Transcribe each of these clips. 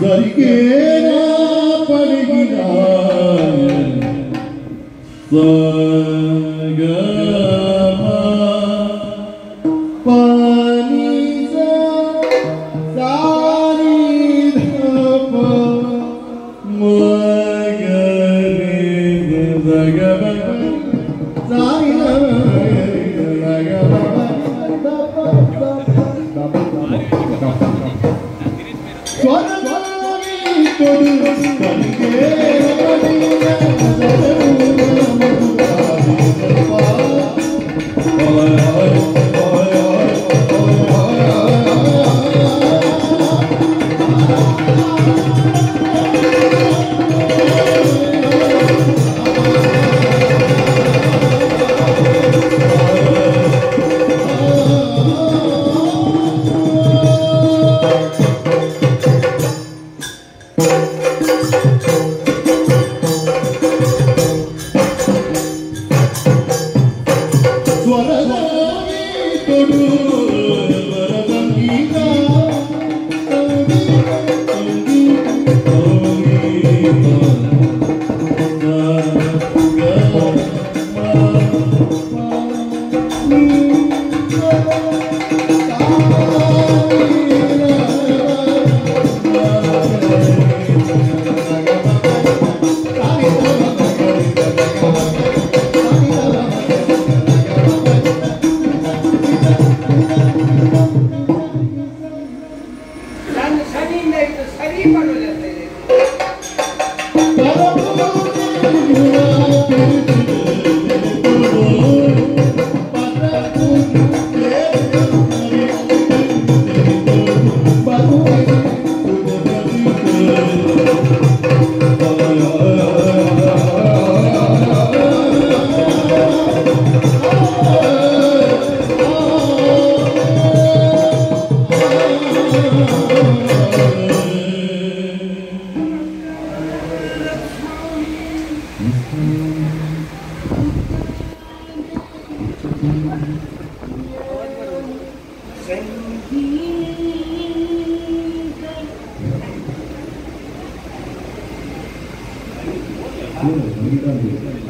ಸರಿಗೇನ ಪಡಗಿನ ಸಗ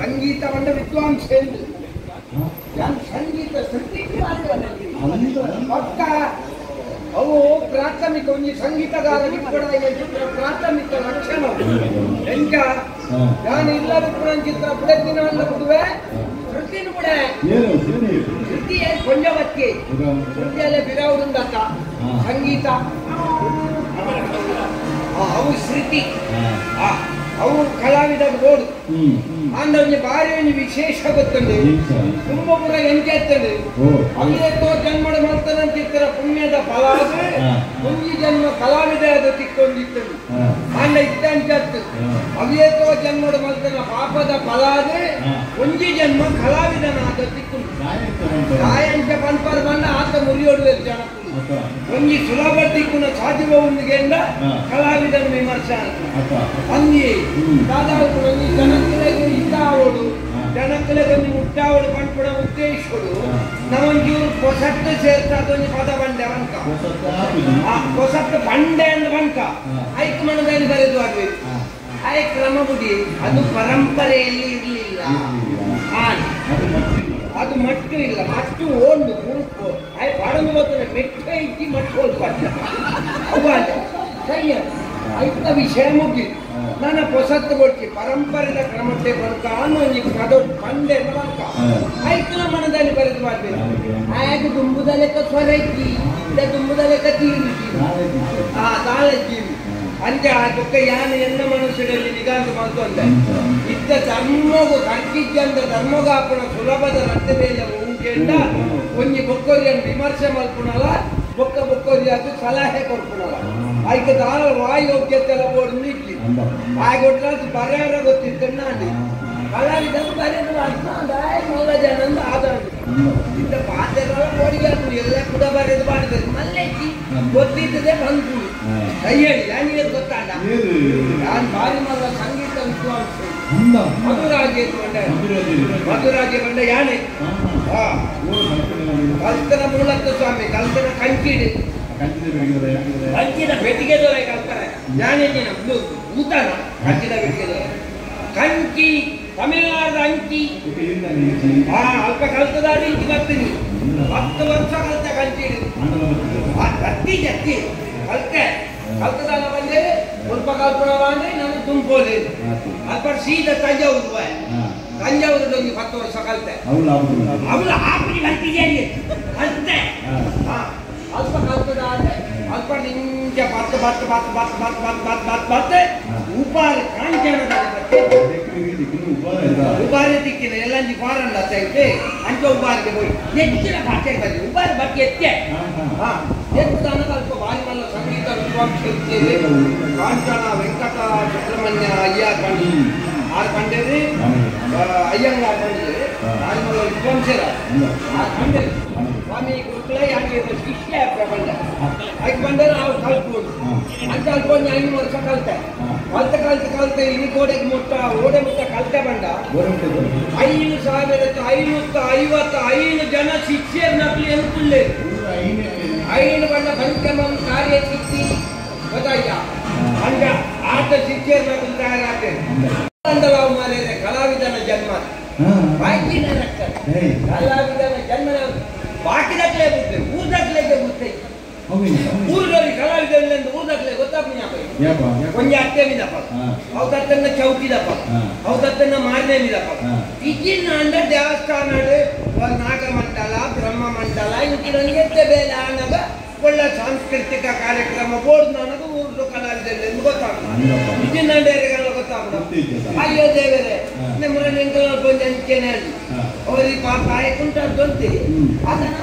ಸಂಗೀತವನ್ನು ವಿದ್ವಾಂಸ ಸಂಗೀತ ಪಕ್ಕ ಅವು ಪ್ರಾಥಮಿಕ ಒಂದು ಸಂಗೀತಗಾರ ಪ್ರಾಥಮಿಕ ಲಕ್ಷಣ ಎಂಕ ನಾನು ಇಲ್ಲದ ಚಿತ್ರ ಪುಡತ್ತಿನವನ್ನ ಬಿಡುವೆ ಶ್ರುತಿನ ಬಿಡೆ ಶ್ರುತಿ ಕೊಂಜವತ್ತಿ ಶ್ರುತಿಯಲ್ಲೇ ಬಿರಾವುದಂತ ಸಂಗೀತ ಅವು ಶ್ರುತಿ ಅವು ಕಲಾವಿದ ಬೋಡು ಅಂದ ಬಾರಿ ಒಂದು ವಿಶೇಷ ಗೊತ್ತಂಡು ತುಂಬಾ ಪುರ ಎಂಕೆತ್ತಂಡು ಅಲ್ಲಿಯತ್ತೋ ಜನ್ಮಡ ಮಾಡ್ತಾನಂತಿತ್ತರ ಪುಣ್ಯದ ಫಲ ಮುಂಜಿ ಜನ್ಮ ಕಲಾವಿದ ಅದು ತಿಕ್ಕೊಂಡಿತ್ತಂಡು ಅಂಡ ಇತ್ತಂಚತ್ತು ಅಲ್ಲಿಯತ್ತೋ ಜನ್ಮಡ ಮಾಡ್ತಾನ ಪಾಪದ ಫಲ ಒಂಜಿ ಜನ್ಮ ಕಲಾವಿದನಾದ ತಿಕ್ಕೊಂಡು ಗಾಯಂಚ ಪಂಪರ ಬಂದ ಆತ ಮುರಿಯೋಡು ಜನ ಒಂಜಿ ಸುಲಭ ತಿಕ್ಕುನ ಸಾಧ್ಯವ ಒಂದಿಗೆಂಡ ಕಲಾವಿದನ ವಿಮರ್ಶ ಅಂದಿ ದಾದಾವು ಜನಕ್ಕಲೆಗೆ ಇದ್ದಾವಡು ಜನಕ್ಕಲೆಗೆ ಮುಟ್ಟಾವಡು ಪಂಪುಡ ಉದ್ದೇಶಡು ನಾವೊಂಚೂರು ಹೊಸಟ್ಟು ಸೇರ್ತಾ ಅದೊಂದು ಪದ ಬಂಡೆ ಬಂಕ ಹೊಸಟ್ಟು ಬಂಡೆ ಅಂದ ಬಂಕ ಐಕ್ ಮನದಲ್ಲಿ ಬರೆದು ಆಗ್ಬೇಕು ಐ ಕ್ರಮ ಬುಡಿ ಅದು ಪರಂಪರೆಯಲ್ಲಿ ಇರಲಿಲ್ಲ ಅದು ಮಟ್ಟು ಇಲ್ಲ ಮಟ್ಟು ಓಂಡು ಕುರುಪು ಐ ಪಡಂದು ಗೊತ್ತಿಲ್ಲ ಮೆಟ್ಟ ಇಕ್ಕಿ ಮಟ್ಟು ಹೋಗ್ಬಾರ್ದು ಅವಾಗ ಸರಿಯ ಐತ ವಿಷಯ ಮುಗಿ ನಾನು ಹೊಸತ್ತು ಕೊಡ್ತಿ ಪರಂಪರೆದ ಕ್ರಮಕ್ಕೆ ಬರ್ಕ ಅನ್ನೋ ಪದ ಬಂದೆ ಬಂಕ ಐತನ ಮನದಲ್ಲಿ ಬರೆದು ಮಾಡ್ಬೇಕು ಆಗ ತುಂಬುದ ಲೆಕ್ಕ ಸ್ವರ ಇಕ್ಕಿ ಇಲ್ಲ ತುಂಬುದ ಲೆಕ್ಕ ತೀರಿಸಿ ತಾಳಜ್ಜೀವಿ ಅಂಚ ಅದಕ್ಕೆ ಯಾನು ಎನ್ನ ಮನಸ್ಸಿನಲ್ಲಿ ನಿಗಾಂತ ಬಂತು ಅಂದೆ ಇದ್ದ ಧರ್ಮಗೂ ಕರ್ಕಿದ್ದಂತ ಧರ್ಮಗಾಪುಣ ಸುಲಭದ ರದ್ದ ಮೇಲೆ ಉಂಟೆಂಡ ಒಂಜಿ ಬೊಕ್ಕೊರಿಯನ್ನು ವಿಮರ್ಶೆ ಮಲ್ಪುಣಲ್ಲ ಬೊಕ್ಕೊರಿ ಅದು ಸಲಹೆ ಕೊಡ್ಪುಣಲ್ಲ ಆಯ್ಕೆ ದಾಳ ವಾಯೋಗ್ಯತೆಲ್ಲ ಬೋರ್ಡ್ ಇಡ್ಲಿ ಆಗೊಟ್ಟ ಬರೆಯಾರ ಗೊತ್ತಿದ್ದ ನಾನು ಕಲಾವಿದರು ಬರೆದು ಮಲ್ಲ ಜನ ಆದ ಇದ್ದ ಪಾತ್ರೆಗಳ ಬೋಡಿಗೆ ಎಲ್ಲ ಕೂಡ ಬರೆದು ಮಾಡಿದ್ರು ಮಲ್ಲೆಚ್ಚಿ ಗೊತ್ತಿದ್ದದೆ ಬಂತು ಕೈಯಡಿ ನನಗೆ ಗೊತ್ತಾಗ ನಾನು ಬಾರಿ ಮಲ್ಲ ಸಂಗೀತ ವಿದ್ವಾಂಸ ಮಧುರಾಜೆ ಬಂಡ ಯಾನೆ ಕಲ್ತನ ಮೂಲಕ ಸ್ವಾಮಿ ಕಲ್ತನ ಕಂಚಿಡಿ ಕಂಚಿನ ಪೆಟ್ಟಿಗೆ ಕಲ್ತಾರೆ ಜ್ಞಾನೇಂದ್ರ ಊತನ ಕಂಚಿನ ಬಿಟ್ಟಿದೆ ಕಂಚಿ ತಮಿಳುನಾಡು ಅಂಚಿ ಅಲ್ಪ ಕಲ್ತದಾಡಿ ಇಂಚಿ ಬರ್ತೀನಿ 10 ವರ್ಷ ಕಲ್ತ ಕಂಚಿ ಅತ್ತಿ ಜತ್ತಿ ಕಲ್ತೆ ಕಲ್ತದಾನ ಬಂದೆ ಸ್ವಲ್ಪ ಕಲ್ಪನ ಬಂದ್ರೆ ನಾನು ತುಂಬೋలేదు ಅಲ್ಪ ಸೀದಾ ತಂಜಾವೂರು 10 ವರ್ಷ ಕಲ್ತೆ ಅವಳು ಆಪಿ ಕಲ್ತಿದ್ದೇನೆ ಕಲ್ತೆ ಅಲ್ಪ ಕಲ್ತದಾದ್ರೆ ಅಲ್ಪ ನಿಂಚ ಬತ್ತೆ ಉಪಾರಿ ಕಾಂಚನದ ಉಪಾರಿ ತಿಕ್ಕಿನ ಎಲ್ಲಂಜಿ ಫಾರಲ್ಲ ಸೈತೆ ಅಂಚ ಉಪಾರಿಗೆ ಹೋಗಿ ಹೆಚ್ಚಿನ ಭಾಷೆ ಬಂದಿ ಉಪಾರಿ ಬಗ್ಗೆ ಎತ್ತೆ ಎತ್ತದಾನ ಅಲ್ಪ ಬಾರಿ ಮಲ್ಲ ಸಂಗೀತ ವಿದ್ವಾಂಸ ಇರ್ತೇವೆ ಕಾಂಚನ ವೆಂಕಟ ಸುಬ್ರಹ್ಮಣ್ಯ ಅಯ್ಯ ಕಂಡು ಆರು ಕಂಡೇರಿ ಅಯ್ಯಂಗಾರ್ ಕಂಡಿದೆ ಬಾರಿ ಮಲ್ಲ ವಿದ್ವಾಂಸರ ಆರು ಕಂಡೇರಿ ಸ್ವಾಮಿ ಗುರುಕುಲ ಯಾಕೆ ಶಿಷ್ಯ ಪ್ರಬಂಧ ಅದಕ್ಕೆ ಬಂದರೆ ನಾವು ಕಲ್ತ್ಕೊಂಡು ಅಂತ ಅಲ್ಕೊಂಡು 5 ವರ್ಷ ಕಲ್ತೆ ಇಲ್ಲಿ ಗೋಡೆಗೆ ಓಡೆ ಮುಟ್ಟ ಕಲ್ತೆ ಬಂದ 5,555 ಜನ ಶಿಷ್ಯರು ನಕಲಿ ಅನ್ಕೊಳ್ಳಿ 5 ಬಂದ ಪಂಚಮಂ ಕಾರ್ಯ ಸಿಕ್ಕಿ ಗೊತ್ತಾಯ್ತಾ ಹಂಗ ಆತ ಶಿಷ್ಯರು ನಕಲಿ ತಯಾರಾಗ್ತೇನೆ ನಾವು ಮಾರೇನೆ ಕಲಾವಿದನ ಜನ್ಮ ಬಾಕಿನ ಕಲಾವಿದನ ಜನ್ಮ ಬಾಕಿ ದಾಖಲೆ ಬಿಡ್ತೇವೆ ಊರ್ ದಾಖಲೆಗೆ ಬಿಡ್ತೇವೆ ಊರಲ್ಲಿ ಕಲಾವಿದರಿಂದ ಊರ್ ದಾಖಲೆ ಗೊತ್ತಾಗ್ತೇನೆ ಕೊಂಚ ಅತ್ತೆ ಮಿದಪ್ಪ ಅವತನ್ನ ಚೌಕಿದಪ್ಪ ಅವತನ್ನ ಮಾರನೇ ಮಿದಪ್ಪ ಈಗಿನ ಅಂದ್ರೆ ದೇವಸ್ಥಾನ ನಾಗಮಂಡಲ ಬ್ರಹ್ಮ ಮಂಡಲ ಇಂಕಿರಂಗೆ ಬೇಲೆ ಅನ್ನಗ ಒಳ್ಳೆ ಸಾಂಸ್ಕೃತಿಕ ಕಾರ್ಯಕ್ರಮ ಬೋರ್ಡ್ ನನಗೆ ಊರು ಕಲಾವಿದರಿಂದ ಗೊತ್ತಾಗ್ತದೆ ಈಗಿನ ಗೊತ್ತಾಗ್ತದೆ ಅಯ್ಯೋ ದೇವರೇ ನಮ್ಮ ಕೊಂಚ ಅಂಚೆನೆ ಅಲ್ಲಿ ಅವರಿಗೆ ಪಾಪ ಆಯ್ ಕುಂಟಾಡ್ತಂತೆ ಅದನ್ನ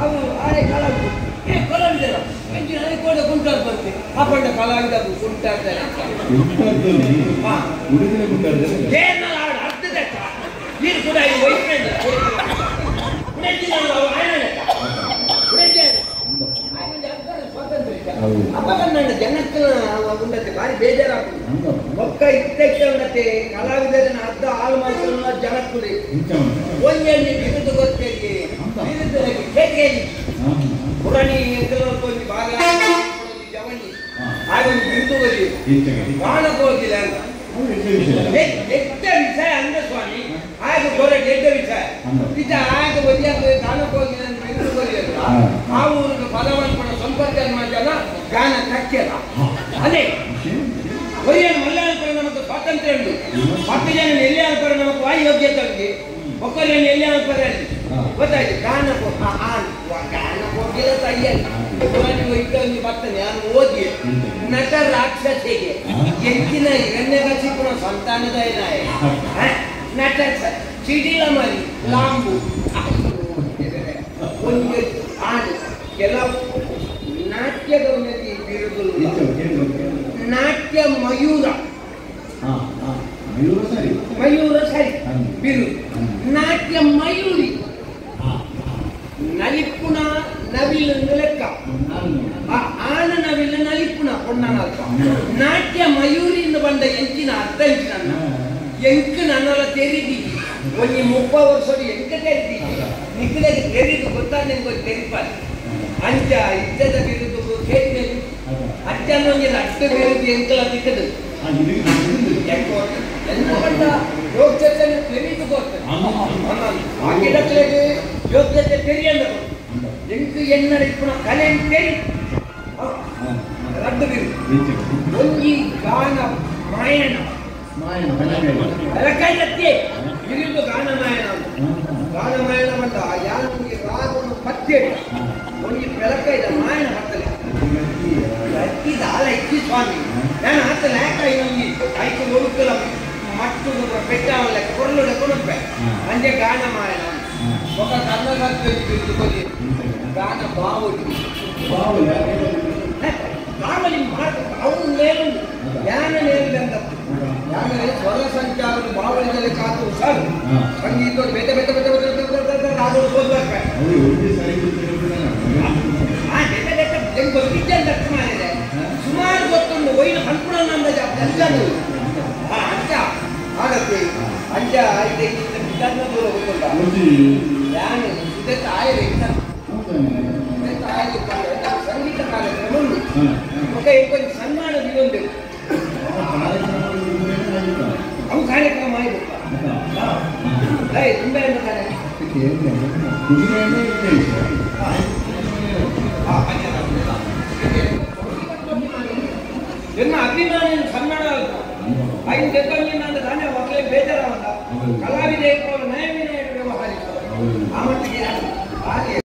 ಅವರು ಆಯ್ ಕಲಾವಿದ ಕಲಾವಿದರ ಕೂಡ ಕುಂಟಾಡ್ತಂತೆ ಅಪ್ಪಂಡ ಕಲಾವಿದ ಕುಂಟಾಡ್ತಾರೆ ಅರ್ಧದ ನೀರು ಕೂಡ ಅಪ್ಪಗನ್ನ ಜನಕ್ಕೆ ಉಂಡತ್ತೆ ಭಾರಿ ಬೇಜಾರಾಗ್ತದೆ ಒಕ್ಕ ಇತ್ತ ಉಂಡತ್ತೆ ಕಲಾವಿದರನ್ನ ಅರ್ಧ ಹಾಳು ಮಾಡ್ಕೊಳ್ಳೋ ಜನಕ್ಕುಡಿ ಒಂಜಲ್ಲಿ ಬಿರುದು ಗೊತ್ತೇರಿ ಬಿರುದು ಕೇಳಿ ಪುರಾಣಿ ಎಂತಲೋರ್ಕೊಂಡು ಭಾಗ ಜವಣಿ ಹಾಗೊಂದು ಬಿರುದು ಬರಿ ಕಾಣಕ್ಕೆ ಹೋಗಿಲ್ಲ ಅಂತ ಎಷ್ಟ ವಿಷಯ ಅಂದ ಸ್ವಾಮಿ ಆಗ ಬರೋ ಗೆಡ್ಡ ವಿಷಯ ನಿಜ ಆಗ ಬದಿಯಾಗ ಕಾಣಕ್ಕೆ ಹೋಗಿಲ್ಲ ಅಂತ ಬಿರುದು ಬರಿಯಲ್ಲ ಆ ಊರಿಗೆ ಫಲವನ್ಪಣ ಸಂಪರ್ಕ ಮಾಡ್ಯಾರ ಗಾನ ಕಕ್ಕೆಲ್ಲ ಅದೇ ಒಯ್ಯನು ಮಲ್ಲಾಳ್ಪರ ನಮಗೆ ಸ್ವಾತಂತ್ರ್ಯ ಉಂಟು 10 ಜನ ಎಲ್ಲಿ ಆಳ್ಪರ ನಮಗೆ ವಾಯು ಯೋಗ್ಯತೆ ಉಂಟು ಒಕ್ಕರೇನು ಎಲ್ಲಿ ಆಳ್ಪರ ಗೊತ್ತಾಯ್ತು ಗಾನ ಗಾನ ಹೋಗಿಲ್ಲ ತಯ್ಯಲ್ಲಿ ಒಯ್ಕೊಂಡು ಬರ್ತಾನೆ ನಾನು ಓದಿ ನಟ ರಾಕ್ಷಸಿಗೆ ಹೆಚ್ಚಿನ ಹಿರಣ್ಯಕಶಿಪುನ ಸಂತಾನದ ಏನಾಯ ನಟ ಸಿಡಿಲ ಮರಿ ಲಾಂಬು ಒಂದು ಆಡು ಕೆಲವು ನಾಟ್ಯದ ಬಿರುದು ನಾಟ್ಯ ಮಯೂರ ಮಯೂರ ಸರಿ ಬಿರುದು ನಾಟ್ಯ ಮಯೂರಿ ನಲಿಪುಣ ನವಿಲು ಲೆಕ್ಕ ಆನ ನವಿಲು ನಲಿಪುಣ ಪೊಣ್ಣನಲ್ಪ ನಾಟ್ಯ ಮಯೂರಿಯಿಂದ ಬಂದ ಎಂಚಿನ ಅರ್ಧ ಎಂಚಿನ ಎಂಕು ನನ್ನಲ್ಲ ತೆರಿದಿ ಒಂದು 30 ವರ್ಷದ ಎಂಕ ತೆರಿದಿ ನಿಖಿಲೆಗೆ ತೆರಿದು ಗೊತ್ತಾಗ ತೆರಿಪಾರೆ ಅಂಚ ಇದ್ದದ ಬಿರುದು ಕೇಳಿ ಅಜ್ಜನೊಂದು ಅಷ್ಟು ಬಿರುದು ಎಂಕಲ ತಿಕ್ಕದು ಎಂತ ಬಂದ ಯೋಗ್ಯತೆ ತೆರೀದು ಕೊಡ್ತೇನೆ ಆಗಿಡಕ್ಕೆ ಯೋಗ್ಯತೆ ತೆರಿಯಲ್ಲ ಎಂಟು ಎನ್ನಡ ಇಪ್ಪಣ ಕಲೆ ತೆರಿ ರದ್ದು ಬಿರುದು ಒಂಜಿ ಗಾನ ಮಾಯಣ ಬೆಳಕೈದತ್ತೆ ಬಿರುದು ಗಾನ ಮಾಯಣ ಬಂದ ಯಾನಿಗೆ ರಾಗವನ್ನು ಪತ್ತೆ ಒಂಜಿ ಬೆಳಕೈದ ಮಾಯಣ ಹತ್ತಲೆ ಹತ್ತಿದ ಆಲ ಇಕ್ಕಿ ಸ್ವಾಮಿ ನಾನು ಹತ್ತಲ ಯಾಕಾಯಿ ನಮಗೆ ಐದು ಒಳುಕಲ ಮಟ್ಟು ಪೆಟ್ಟಾವಲ್ಲ ಕೊರಲು ಕೊಡುತ್ತೆ ಅಂಜೆ ಗಾನ ಮಾಯಣ ఒక కర్ణగర్భ బిరుదుకొని గాన బావలి అవును నేను జ్ఞాన నేర్గంట జ్ఞాನ ಸ್ವರ ಸಂಚಾರ ಬಾವಲಿನಲ್ಲಿ ಕಾತು ಸರ್ ಸಂಗೀತ ಬೇಟ ಬೇಟ ಬೇಟ ಬೇಟ ರಾಗೋದು ಹೋಗ್ಬೇಕು ಬೇಟ ಬೇಟ ಹೆಂಗ್ ಗೊತ್ತಿದ್ದೆ ಅಂತ ಅರ್ಥ ಮಾಡಿದೆ ಸುಮಾರು ಗೊತ್ತೊಂದು ಒಯ್ದು ಹಂಪುಣ ನಂದ ಎಲ್ಲರೂ ಅಂಚ ಆಗತ್ತೆ ಅಂಚ ಐದೈದು ವಿಧಾನ ದೂರ ಹೋಗ್ಕೊಂಡ ಜ್ಞಾನ ಆಯ ಸಂಗೀತ ಕಾರ್ಯಕ್ರಮ ಇಂಕೊಂದು ಸನ್ಮಾನ ದಿನೊಂದು ಅವು ಕಾರ್ಯಕ್ರಮ ಆಯ್ತು ತುಂಬ ಏನು ತಾನೆ ಎನ್ನ ಅಭಿಮಾನಿ ಸನ್ಮಾನ ಐದು ಜೊತೆ ನಾನು ತಾನೇ ಮಕ್ಕಳೇ ಬೇಜಾರವಲ್ಲ ಕಲಾವಿದ ನಯ ವಿನಯ ವ್ಯವಹಾರಿಕ ಆ ಮಟ್ಟಿಗೆ ಹಾಗೆ